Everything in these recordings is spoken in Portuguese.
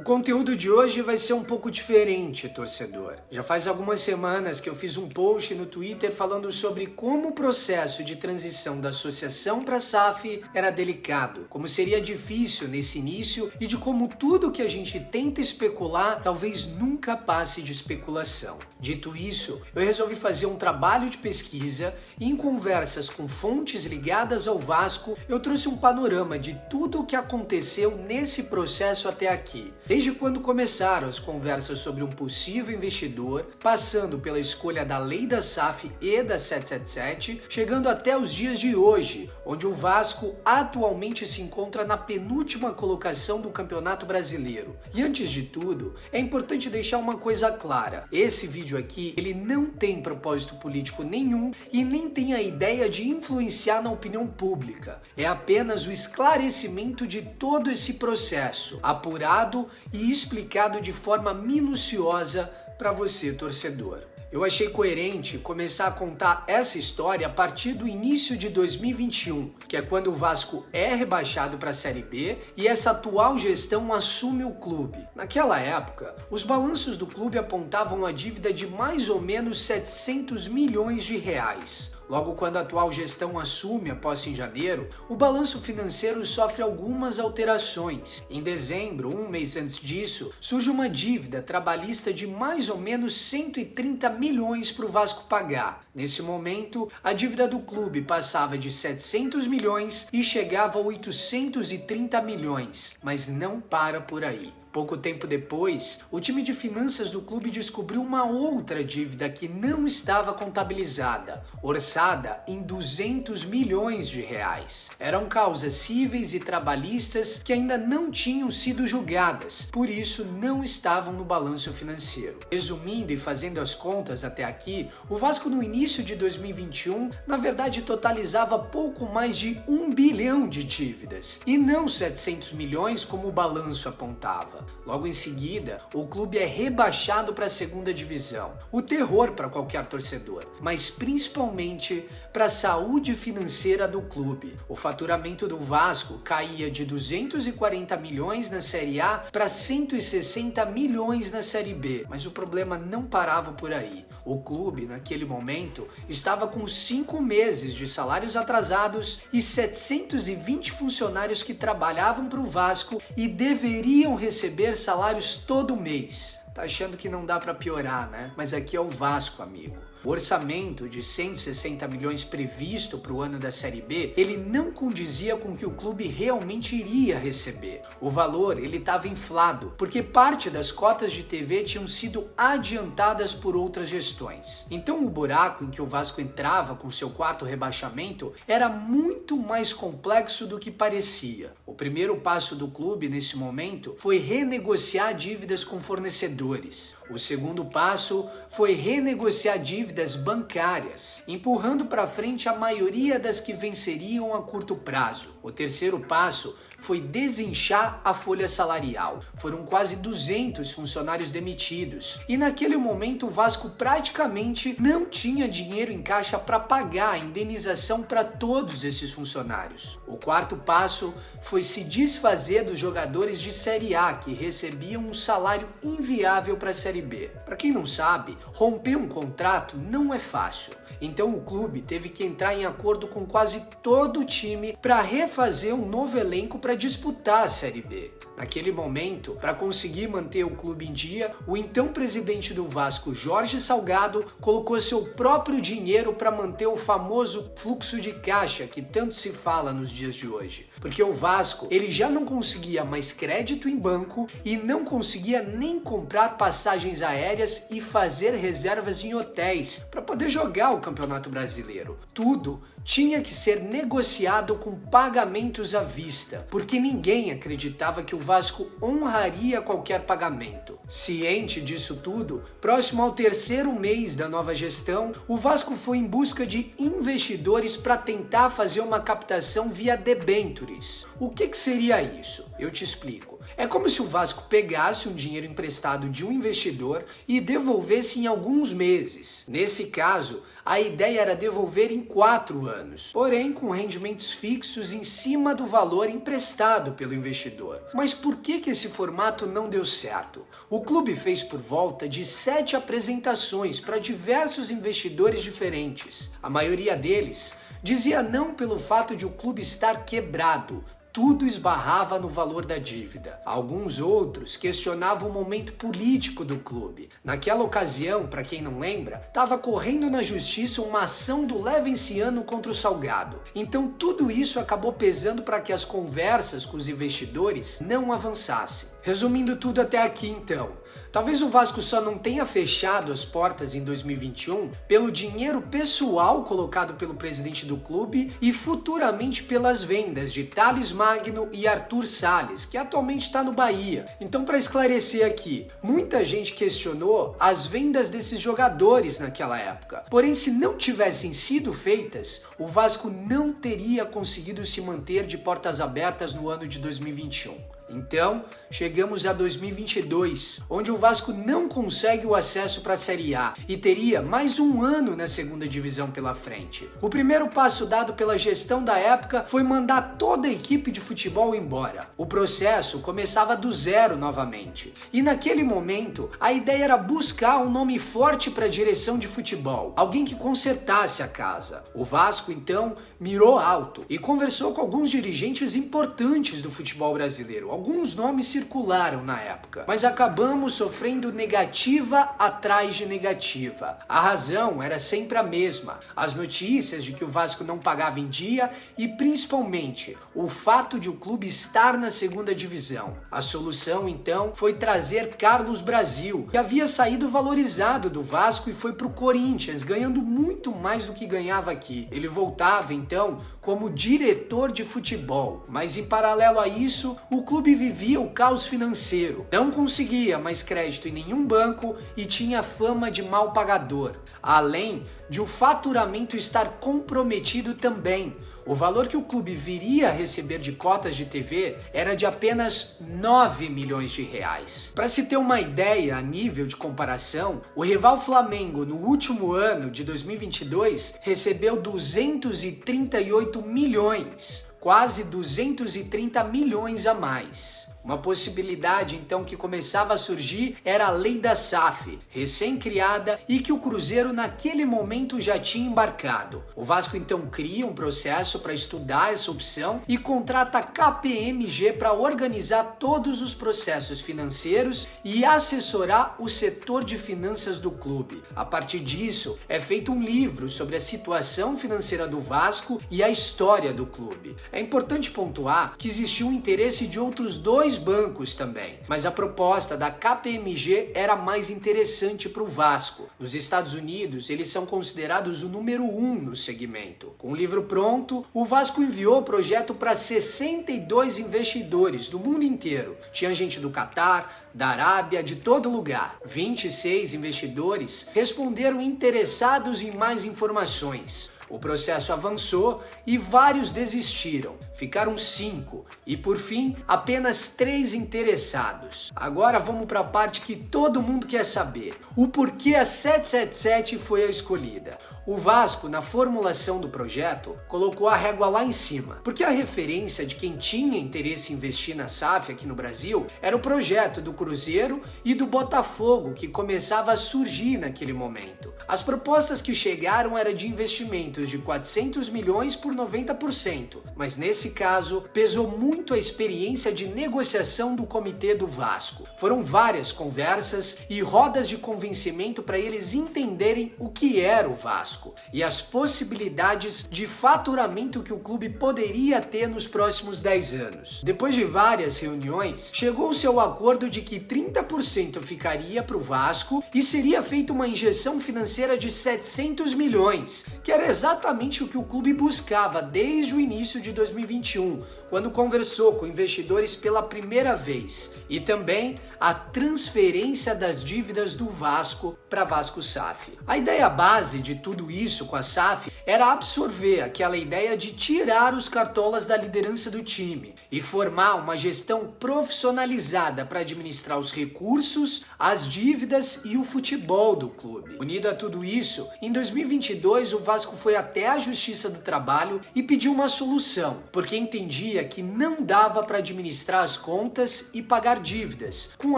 conteúdo de hoje vai ser um pouco diferente, torcedor. Já faz algumas semanas que eu fiz um post no Twitter falando sobre como o processo de transição da associação para a SAF era delicado, como seria difícil nesse início e de como tudo que a gente tenta especular talvez nunca passe de especulação. Dito isso, eu resolvi fazer um trabalho de pesquisa e em conversas com fontes ligadas ao Vasco, eu trouxe um panorama de tudo o que aconteceu nesse processo até aqui. Desde quando começaram as conversas sobre um possível investidor, passando pela escolha da lei da SAF e da 777, chegando até os dias de hoje, onde o Vasco atualmente se encontra na penúltima colocação do Campeonato Brasileiro. E antes de tudo, é importante deixar uma coisa clara. Esse vídeo aqui, ele não tem propósito político nenhum e nem tem a ideia de influenciar na opinião pública. É apenas o esclarecimento de todo esse processo, apurado e explicado de forma minuciosa para você, torcedor. Eu achei coerente começar a contar essa história a partir do início de 2021, que é quando o Vasco é rebaixado para a Série B e essa atual gestão assume o clube. Naquela época, os balanços do clube apontavam a dívida de mais ou menos 700 milhões de reais. Logo quando a atual gestão assume a posse em janeiro, o balanço financeiro sofre algumas alterações. Em dezembro, um mês antes disso, surge uma dívida trabalhista de mais ou menos 130 milhões para o Vasco pagar. Nesse momento, a dívida do clube passava de 700 milhões e chegava a 830 milhões, mas não para por aí. Pouco tempo depois, o time de finanças do clube descobriu uma outra dívida que não estava contabilizada, orçada em 200 milhões de reais. Eram causas cíveis e trabalhistas que ainda não tinham sido julgadas, por isso não estavam no balanço financeiro. Resumindo e fazendo as contas até aqui, o Vasco no início de 2021, na verdade totalizava pouco mais de 1 bilhão de dívidas, e não 700 milhões como o balanço apontava. Logo em seguida, o clube é rebaixado para a segunda divisão. O terror para qualquer torcedor, mas principalmente para a saúde financeira do clube. O faturamento do Vasco caía de 240 milhões na Série A para 160 milhões na Série B, mas o problema não parava por aí. O clube, naquele momento, estava com 5 meses de salários atrasados e 720 funcionários que trabalhavam para o Vasco e deveriam receber salários todo mês. Tá achando que não dá para piorar, né? Mas aqui é o Vasco, amigo. O orçamento de 160 milhões previsto para o ano da Série B, ele não condizia com o que o clube realmente iria receber. O valor, ele estava inflado, porque parte das cotas de TV tinham sido adiantadas por outras gestões. Então o buraco em que o Vasco entrava com seu quarto rebaixamento era muito mais complexo do que parecia. O primeiro passo do clube nesse momento foi renegociar dívidas com fornecedores. O segundo passo foi renegociar dívidas bancárias, empurrando para frente a maioria das que venceriam a curto prazo. O terceiro passo foi desinchar a folha salarial. Foram quase 200 funcionários demitidos e naquele momento o Vasco praticamente não tinha dinheiro em caixa para pagar a indenização para todos esses funcionários. O quarto passo foi se desfazer dos jogadores de Série A que recebiam um salário inviável para a Série B. Para quem não sabe, romper um contrato não é fácil. Então o clube teve que entrar em acordo com quase todo o time para refazer um novo elenco para disputar a Série B. Naquele momento, para conseguir manter o clube em dia, o então presidente do Vasco, Jorge Salgado, colocou seu próprio dinheiro para manter o famoso fluxo de caixa que tanto se fala nos dias de hoje. Porque o Vasco, ele já não conseguia mais crédito em banco e não conseguia nem comprar passagens aéreas e fazer reservas em hotéis para poder jogar o Campeonato Brasileiro. Tudo tinha que ser negociado com pagamentos à vista, porque ninguém acreditava que o Vasco honraria qualquer pagamento. Ciente disso tudo, próximo ao terceiro mês da nova gestão, o Vasco foi em busca de investidores para tentar fazer uma captação via debentures. O que seria isso? Eu te explico. É como se o Vasco pegasse um dinheiro emprestado de um investidor e devolvesse em alguns meses. Nesse caso, a ideia era devolver em 4 anos, porém com rendimentos fixos em cima do valor emprestado pelo investidor. Mas por que esse formato não deu certo? O clube fez por volta de 7 apresentações para diversos investidores diferentes. A maioria deles dizia não pelo fato de o clube estar quebrado. Tudo esbarrava no valor da dívida. Alguns outros questionavam o momento político do clube. Naquela ocasião, para quem não lembra, estava correndo na justiça uma ação do Levenciano contra o Salgado. Então tudo isso acabou pesando para que as conversas com os investidores não avançassem. Resumindo tudo até aqui então, talvez o Vasco só não tenha fechado as portas em 2021 pelo dinheiro pessoal colocado pelo presidente do clube e futuramente pelas vendas de Thales Magno e Arthur Salles, que atualmente está no Bahia. Então, para esclarecer aqui, muita gente questionou as vendas desses jogadores naquela época. Porém, se não tivessem sido feitas, o Vasco não teria conseguido se manter de portas abertas no ano de 2021. Então, chegamos a 2022, onde o Vasco não consegue o acesso para a Série A e teria mais um ano na segunda divisão pela frente. O primeiro passo dado pela gestão da época foi mandar toda a equipe de futebol embora. O processo começava do zero novamente. E naquele momento, a ideia era buscar um nome forte para a direção de futebol, alguém que consertasse a casa. O Vasco, então, mirou alto e conversou com alguns dirigentes importantes do futebol brasileiro. Alguns nomes circularam na época, mas acabamos sofrendo negativa atrás de negativa. A razão era sempre a mesma: as notícias de que o Vasco não pagava em dia e principalmente o fato de o clube estar na segunda divisão. A solução então foi trazer Carlos Brasil, que havia saído valorizado do Vasco e foi para o Corinthians, ganhando muito mais do que ganhava aqui. Ele voltava então como diretor de futebol, mas em paralelo a isso, o clube vivia o caos financeiro, não conseguia mais crédito em nenhum banco e tinha fama de mal pagador, além de o faturamento estar comprometido também. O valor que o clube viria a receber de cotas de TV era de apenas 9 milhões de reais. Para se ter uma ideia a nível de comparação, o rival Flamengo no último ano de 2022 recebeu 238 milhões, quase 230 milhões a mais. Uma possibilidade então que começava a surgir era a lei da SAF, recém-criada e que o Cruzeiro naquele momento já tinha embarcado. O Vasco então cria um processo para estudar essa opção e contrata a KPMG para organizar todos os processos financeiros e assessorar o setor de finanças do clube. A partir disso, é feito um livro sobre a situação financeira do Vasco e a história do clube. É importante pontuar que existiu um interesse de outros dois bancos também, mas a proposta da KPMG era mais interessante para o Vasco. Nos Estados Unidos, eles são considerados o número 1 no segmento. Com o livro pronto, o Vasco enviou o projeto para 62 investidores do mundo inteiro. Tinha gente do Catar, da Arábia, de todo lugar. 26 investidores responderam interessados em mais informações. O processo avançou e vários desistiram. Ficaram 5 e, por fim, apenas 3 interessados. Agora vamos para a parte que todo mundo quer saber: o porquê a 777 foi a escolhida. O Vasco, na formulação do projeto, colocou a régua lá em cima, porque a referência de quem tinha interesse em investir na SAF aqui no Brasil era o projeto do Cruzeiro e do Botafogo, que começava a surgir naquele momento. As propostas que chegaram eram de investimentos de 400 milhões por 90%, mas nesse caso pesou muito a experiência de negociação do comitê do Vasco. Foram várias conversas e rodas de convencimento para eles entenderem o que era o Vasco e as possibilidades de faturamento que o clube poderia ter nos próximos 10 anos. Depois de várias reuniões, chegou-se ao acordo de que 30% ficaria para o Vasco e seria feita uma injeção financeira de 700 milhões, que era exatamente o que o clube buscava desde o início de 2021. 2021, quando conversou com investidores pela primeira vez, e também a transferência das dívidas do Vasco para Vasco SAF. A ideia base de tudo isso com a SAF era absorver aquela ideia de tirar os cartolas da liderança do time e formar uma gestão profissionalizada para administrar os recursos, as dívidas e o futebol do clube. Unido a tudo isso, em 2022 o Vasco foi até a Justiça do Trabalho e pediu uma solução, porque entendia que não dava para administrar as contas e pagar dívidas, com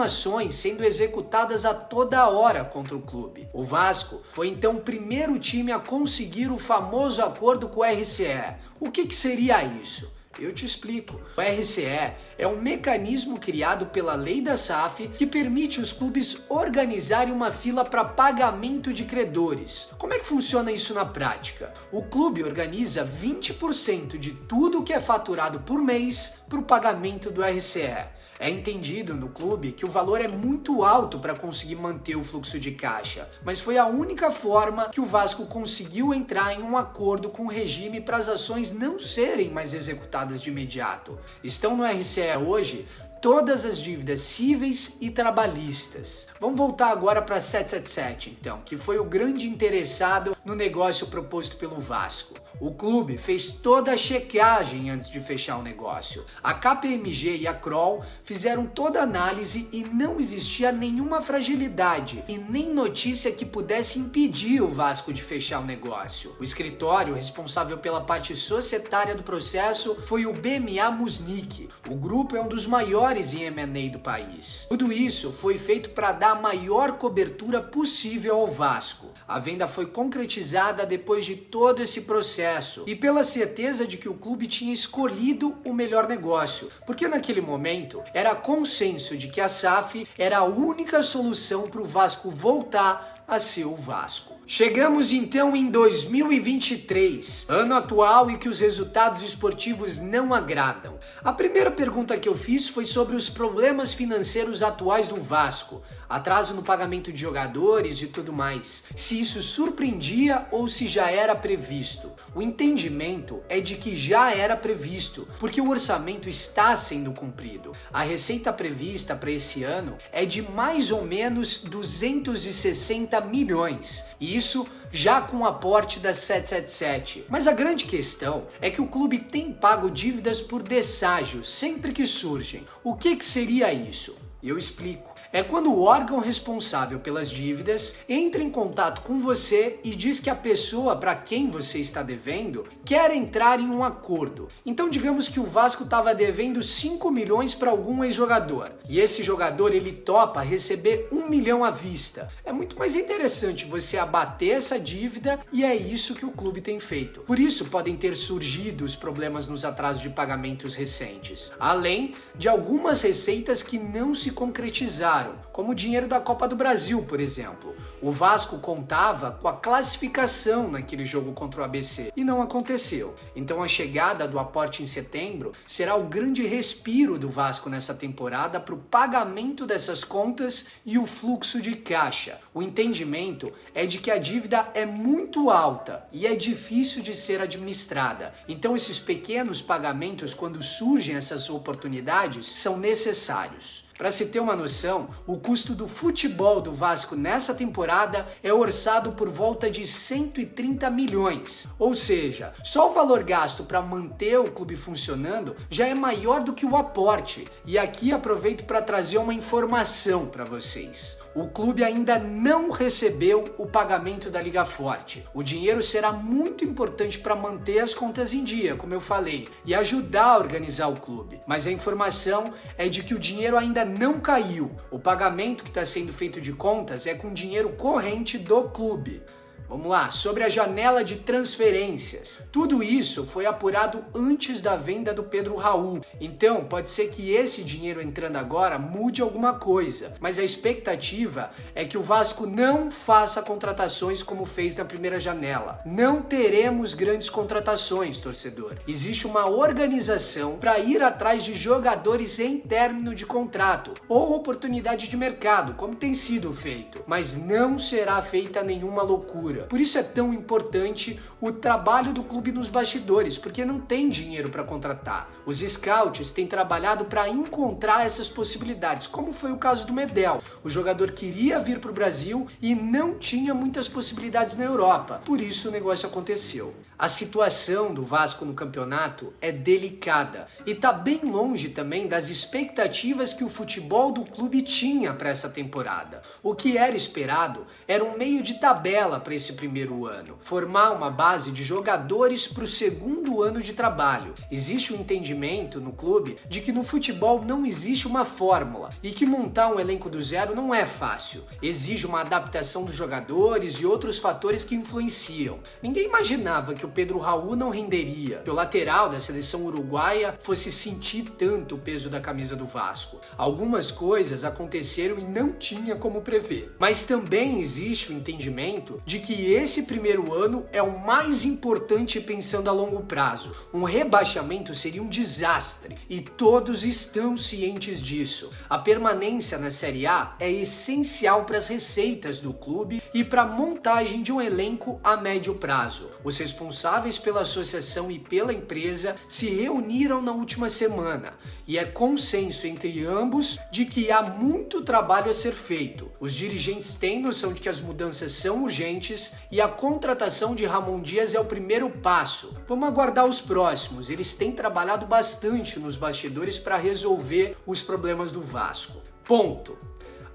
ações sendo executadas a toda hora contra o clube. O Vasco foi então o primeiro time a conseguir o famoso acordo com o RCE. O que seria isso? Eu te explico. O RCE é um mecanismo criado pela lei da SAF que permite os clubes organizarem uma fila para pagamento de credores. Como é que funciona isso na prática? O clube organiza 20% de tudo que é faturado por mês para o pagamento do RCE. É entendido no clube que o valor é muito alto para conseguir manter o fluxo de caixa, mas foi a única forma que o Vasco conseguiu entrar em um acordo com o regime para as ações não serem mais executadas de imediato. Estão no RCE hoje todas as dívidas cíveis e trabalhistas. Vamos voltar agora para 777, então, que foi o grande interessado no negócio proposto pelo Vasco. O clube fez toda a checagem antes de fechar o negócio. A KPMG e a Kroll fizeram toda a análise e não existia nenhuma fragilidade e nem notícia que pudesse impedir o Vasco de fechar o negócio. O escritório responsável pela parte societária do processo foi o BMA Musnick. O grupo é um dos maiores em M&A do país. Tudo isso foi feito para dar a maior cobertura possível ao Vasco. A venda foi concretizada depois de todo esse processo e pela certeza de que o clube tinha escolhido o melhor negócio, porque naquele momento era consenso de que a SAF era a única solução para o Vasco voltar a ser o Vasco. Chegamos então em 2023, ano atual e que os resultados esportivos não agradam. A primeira pergunta que eu fiz foi sobre os problemas financeiros atuais do Vasco, atraso no pagamento de jogadores e tudo mais, se isso surpreendia ou se já era previsto. O entendimento é de que já era previsto, porque o orçamento está sendo cumprido. A receita prevista para esse ano é de mais ou menos 260 milhões, e isso já com o aporte da 777. Mas a grande questão é que o clube tem pago dívidas por desságio sempre que surgem. O que seria isso? Eu explico. É quando o órgão responsável pelas dívidas entra em contato com você e diz que a pessoa para quem você está devendo quer entrar em um acordo. Então digamos que o Vasco estava devendo 5 milhões para algum ex-jogador e esse jogador ele topa receber 1 milhão à vista. É muito mais interessante você abater essa dívida e é isso que o clube tem feito. Por isso podem ter surgido os problemas nos atrasos de pagamentos recentes, além de algumas receitas que não se concretizaram, como o dinheiro da Copa do Brasil, por exemplo. O Vasco contava com a classificação naquele jogo contra o ABC e não aconteceu. Então a chegada do aporte em setembro será o grande respiro do Vasco nessa temporada para o pagamento dessas contas e o fluxo de caixa. O entendimento é de que a dívida é muito alta e é difícil de ser administrada. Então esses pequenos pagamentos, quando surgem essas oportunidades, são necessários. Para se ter uma noção, o custo do futebol do Vasco nessa temporada é orçado por volta de 130 milhões. Ou seja, só o valor gasto para manter o clube funcionando já é maior do que o aporte. E aqui aproveito para trazer uma informação para vocês. O clube ainda não recebeu o pagamento da Liga Forte. O dinheiro será muito importante para manter as contas em dia, como eu falei, e ajudar a organizar o clube. Mas a informação é de que o dinheiro ainda não caiu. O pagamento que está sendo feito de contas é com dinheiro corrente do clube. Vamos lá, sobre a janela de transferências. Tudo isso foi apurado antes da venda do Pedro Raul. Então, pode ser que esse dinheiro entrando agora mude alguma coisa. Mas a expectativa é que o Vasco não faça contratações como fez na primeira janela. Não teremos grandes contratações, torcedor. Existe uma organização para ir atrás de jogadores em término de contrato ou oportunidade de mercado, como tem sido feito. Mas não será feita nenhuma loucura. estrutura. Por isso é tão importante o trabalho do clube nos bastidores, porque não tem dinheiro para contratar. Os scouts têm trabalhado para encontrar essas possibilidades, como foi o caso do Medel. O jogador queria vir para o Brasil e não tinha muitas possibilidades na Europa, por isso o negócio aconteceu. A situação do Vasco no campeonato é delicada e está bem longe também das expectativas que o futebol do clube tinha para essa temporada. O que era esperado era um meio de tabela para esse primeiro ano, formar uma base de jogadores para o segundo ano de trabalho. Existe um entendimento no clube de que no futebol não existe uma fórmula e que montar um elenco do zero não é fácil. Exige uma adaptação dos jogadores e outros fatores que influenciam. Ninguém imaginava que o Pedro Raul não renderia, que o lateral da seleção uruguaia fosse sentir tanto o peso da camisa do Vasco. Algumas coisas aconteceram e não tinha como prever. Mas também existe o entendimento de que esse primeiro ano é o mais importante pensando a longo prazo. Um rebaixamento seria um desastre e todos estão cientes disso. A permanência na Série A é essencial para as receitas do clube e para a montagem de um elenco a médio prazo. Os responsáveis pela associação e pela empresa se reuniram na última semana e é consenso entre ambos de que há muito trabalho a ser feito. Os dirigentes têm noção de que as mudanças são urgentes e a contratação de Ramon Dias é o primeiro passo. Vamos aguardar os próximos. Eles têm trabalhado bastante nos bastidores para resolver os problemas do Vasco. Ponto.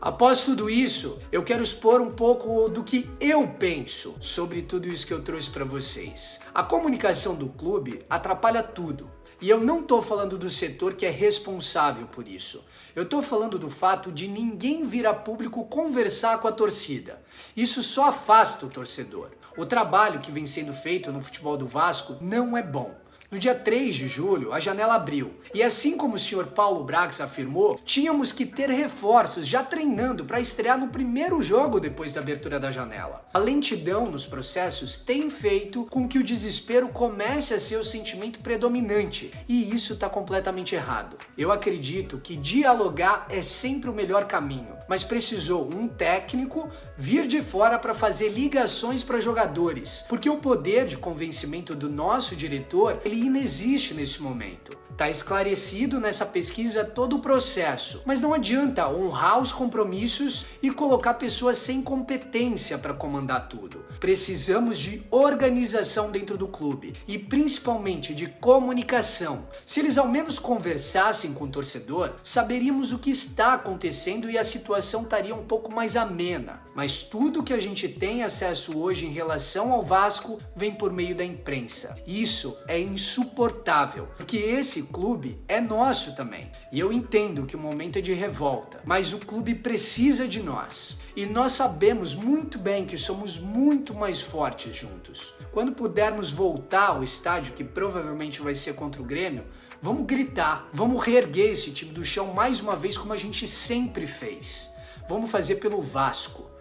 Após tudo isso, eu quero expor um pouco do que eu penso sobre tudo isso que eu trouxe para vocês. A comunicação do clube atrapalha tudo. E eu não estou falando do setor que é responsável por isso. Eu estou falando do fato de ninguém vir a público conversar com a torcida. Isso só afasta o torcedor. O trabalho que vem sendo feito no futebol do Vasco não é bom. No dia 3 de julho, a janela abriu. E assim como o senhor Paulo Brax afirmou, tínhamos que ter reforços já treinando para estrear no primeiro jogo depois da abertura da janela. A lentidão nos processos tem feito com que o desespero comece a ser o sentimento predominante. E isso está completamente errado. Eu acredito que dialogar é sempre o melhor caminho. Mas precisou um técnico vir de fora para fazer ligações para jogadores. Porque o poder de convencimento do nosso diretor, ele inexiste nesse momento. Está esclarecido nessa pesquisa todo o processo, mas não adianta honrar os compromissos e colocar pessoas sem competência para comandar tudo. Precisamos de organização dentro do clube e principalmente de comunicação. Se eles ao menos conversassem com o torcedor, saberíamos o que está acontecendo e a situação estaria um pouco mais amena. Mas tudo que a gente tem acesso hoje em relação ao Vasco vem por meio da imprensa. Isso é insuportável, porque esse clube é nosso também. E eu entendo que o momento é de revolta, mas o clube precisa de nós. E nós sabemos muito bem que somos muito mais fortes juntos. Quando pudermos voltar ao estádio, que provavelmente vai ser contra o Grêmio, vamos gritar, vamos reerguer esse time do chão mais uma vez como a gente sempre fez. Vamos fazer pelo Vasco.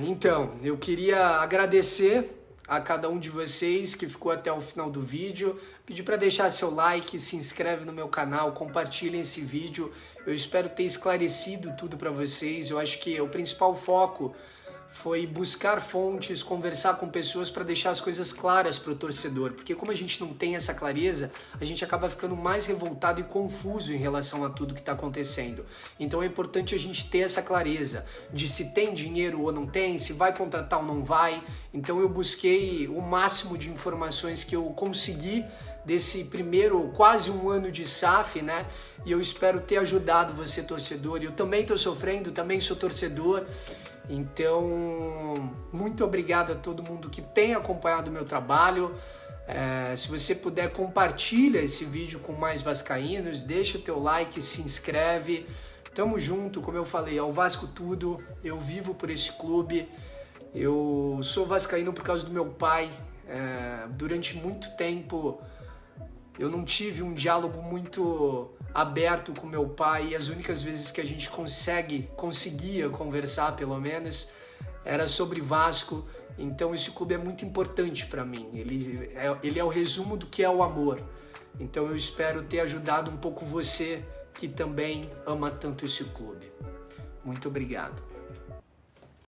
Então, eu queria agradecer a cada um de vocês que ficou até o final do vídeo, pedir para deixar seu like, se inscreve no meu canal, compartilhem esse vídeo. Eu espero ter esclarecido tudo para vocês. Eu acho que o principal foco foi buscar fontes, conversar com pessoas para deixar as coisas claras para o torcedor, porque como a gente não tem essa clareza, a gente acaba ficando mais revoltado e confuso em relação a tudo que está acontecendo. Então é importante a gente ter essa clareza de se tem dinheiro ou não tem, se vai contratar ou não vai. Então eu busquei o máximo de informações que eu consegui desse primeiro quase um ano de SAF, né? E eu espero ter ajudado você, torcedor. Eu também estou sofrendo, também sou torcedor. Então, muito obrigado a todo mundo que tem acompanhado o meu trabalho. Se você puder, compartilha esse vídeo com mais vascaínos, deixa o teu like, se inscreve. Tamo junto, como eu falei, ao Vasco tudo. Eu vivo por esse clube. Eu sou vascaíno por causa do meu pai. Durante muito tempo eu não tive um diálogo muito aberto com meu pai, e as únicas vezes que a gente conseguia conversar, pelo menos, era sobre Vasco. Então esse clube é muito importante para mim. Ele é o resumo do que é o amor. Então eu espero ter ajudado um pouco você que também ama tanto esse clube. Muito obrigado.